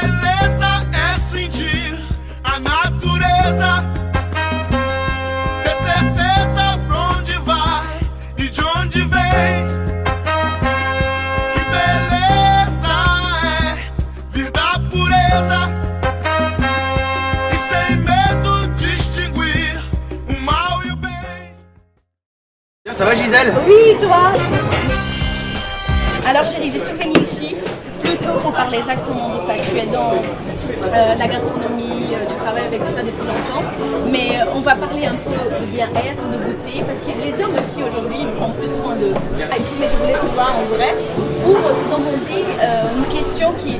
beleza é sentir a natureza, ter certeza pra onde vai e de onde vem. Que beleza é vir da pureza e sem medo distinguir o mal e o bem. Ça va Gisèle? Oui, toi. Alors chérie, je suis venue ici plutôt pour parler exactement de ça. Tu es dans la gastronomie, tu travailles avec ça depuis longtemps, mais on va parler un peu de bien-être, de beauté, parce que les hommes aussi aujourd'hui prennent plus soin de... Mais je voulais te voir en vrai pour te demander une question qui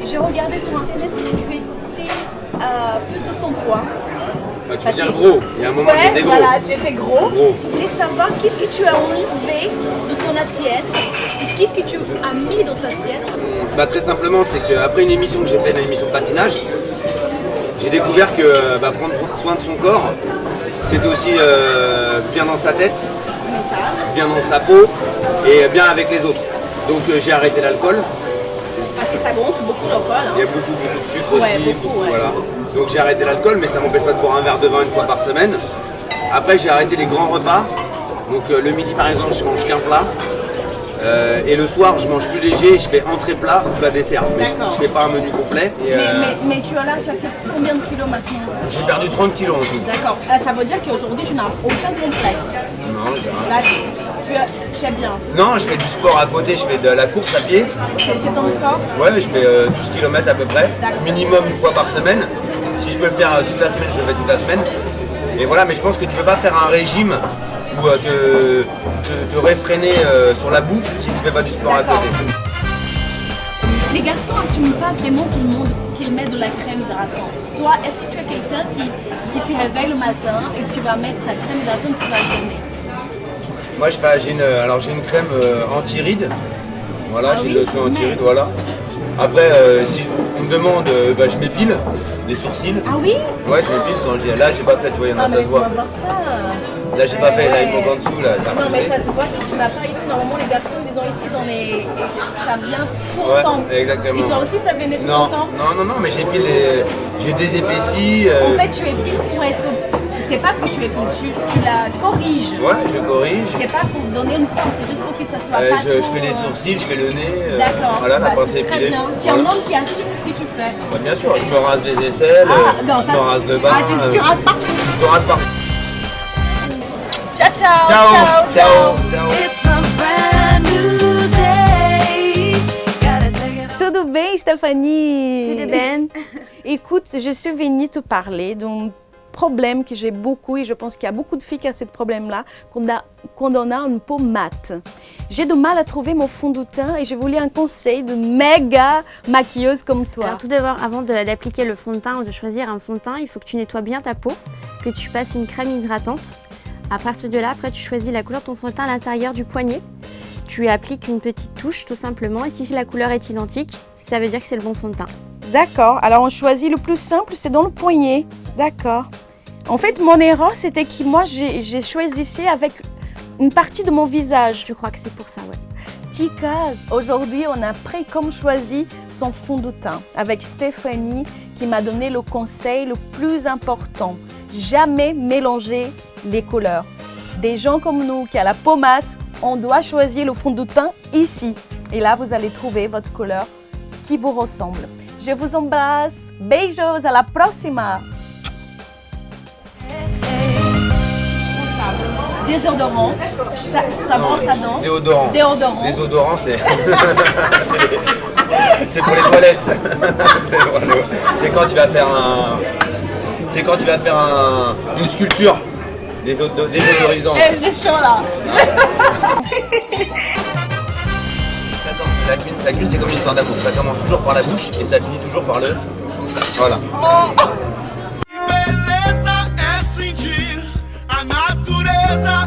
j'ai regardé sur internet que tu étais plus de ton poids. Tu veux dire gros, il y a un moment j'étais gros. Voilà, tu étais gros. Je voulais savoir qu'est-ce que tu as enlevé de ton assiette, qu'est-ce que tu as mis dans ton assiette. Bah, très simplement, c'est qu'après une émission que j'ai faite, une émission de patinage, j'ai découvert que prendre soin de son corps, c'était aussi bien dans sa tête, bien dans sa peau et bien avec les autres. Donc j'ai arrêté l'alcool. Parce que ça gonfle beaucoup l'alcool. Hein. Il y a beaucoup de sucre aussi. Voilà. Donc j'ai arrêté l'alcool, mais ça m'empêche pas de boire un verre de vin une fois par semaine. Après j'ai arrêté les grands repas. Donc le midi par exemple je mange qu'un plat. Et le soir je mange plus léger, je fais entrée plat, plat dessert. Mais je fais pas un menu complet. Et, mais tu as fait combien de kilos maintenant? J'ai perdu 30 kilos en tout. D'accord. Ça veut dire qu'aujourd'hui tu n'as aucun complexe. Non, j'ai rien. Là tu es bien. Non, je fais du sport à côté, je fais de la course à pied. C'est ton sport? Ouais, je fais 12 km à peu près, minimum une fois par semaine. Si je peux le faire toute la semaine, je le fais toute la semaine. Et voilà, mais je pense que tu peux pas faire un régime ou te réfréner sur la bouffe si tu fais pas du sport à côté. Les garçons n'assument pas vraiment tout le monde qu'ils mettent de la crème hydratante. Toi, est-ce que tu es quelqu'un qui se réveille le matin et que tu vas mettre ta crème hydratante pour la journée? Moi, j'ai une crème anti-rides. Voilà, j'ai une lotion anti-rides, voilà. Après, si on me demande, je m'épile les sourcils. Ah oui? Ouais, je m'épile quand j'ai... Là, j'ai pas fait, tu vois, il y en a, ça se voit. Là, j'ai pas fait, là, il manque en dessous, là, ça a Non, mais poussé. ça se voit que tu n'as pas ici. Normalement, les garçons, ils ont ici dans les... Ça vient tout Ouais, ensemble. exactement. Et toi aussi, ça venait tout Non, ensemble? non, mais j'épile j'ai des épaissis. En fait, tu épiles pour être... C'est pas que tu épiles, tu la corriges. Ouais, je corrige. C'est pas pour donner une forme, c'est juste pour que ça soit pas je trop... fais les sourcils, je fais le nez. D'accord, Voilà, la pince c'est très épilée. bien. Tu es un homme qui assume ce que tu fais. Ouais, bien sûr, je me rase les aisselles, Non, je me rase le bas. Ah, tu rases pas? Je me rase pas. Ciao, ciao, Ciao, ciao, ciao. ciao. It's a brand new day. Gotta take it. Tudo bem, Stéphanie? Tudo bem? Écoute, je suis venue te parler d'un problème que j'ai beaucoup et je pense qu'il y a beaucoup de filles qui ont ce problème-là quand on a une peau mate. J'ai du mal à trouver mon fond de teint et je voulais un conseil de méga maquilleuse comme toi. Alors tout d'abord, avant d'appliquer le fond de teint ou de choisir un fond de teint, il faut que tu nettoies bien ta peau, que tu passes une crème hydratante. À partir de là, après tu choisis la couleur de ton fond de teint à l'intérieur du poignet. Tu appliques une petite touche tout simplement et si la couleur est identique, ça veut dire que c'est le bon fond de teint. D'accord, alors on choisit le plus simple, c'est dans le poignet. D'accord. En fait, mon erreur, c'était que moi, j'ai choisi avec une partie de mon visage. Je crois que c'est pour ça, ouais. Chicas, aujourd'hui, on a pris comme choisi son fond de teint avec Stéphanie qui m'a donné le conseil le plus important. Jamais mélanger les couleurs. Des gens comme nous qui a la peau mate, on doit choisir le fond de teint ici. Et là, vous allez trouver votre couleur qui vous ressemble. Je vous embrasse. Beijos, à la prochaine. Désodorant. Ça brosse à dents. Déodorant. Déodorant. Désodorant, c'est... c'est pour les toilettes. C'est quand tu vas faire un... C'est quand tu vas faire une sculpture désodorisante. J'ai chaud là. La cune, c'est comme une histoire d'amour. Ça commence toujours par la bouche et ça finit toujours par le... Voilà. Que beleza é sentir a natureza.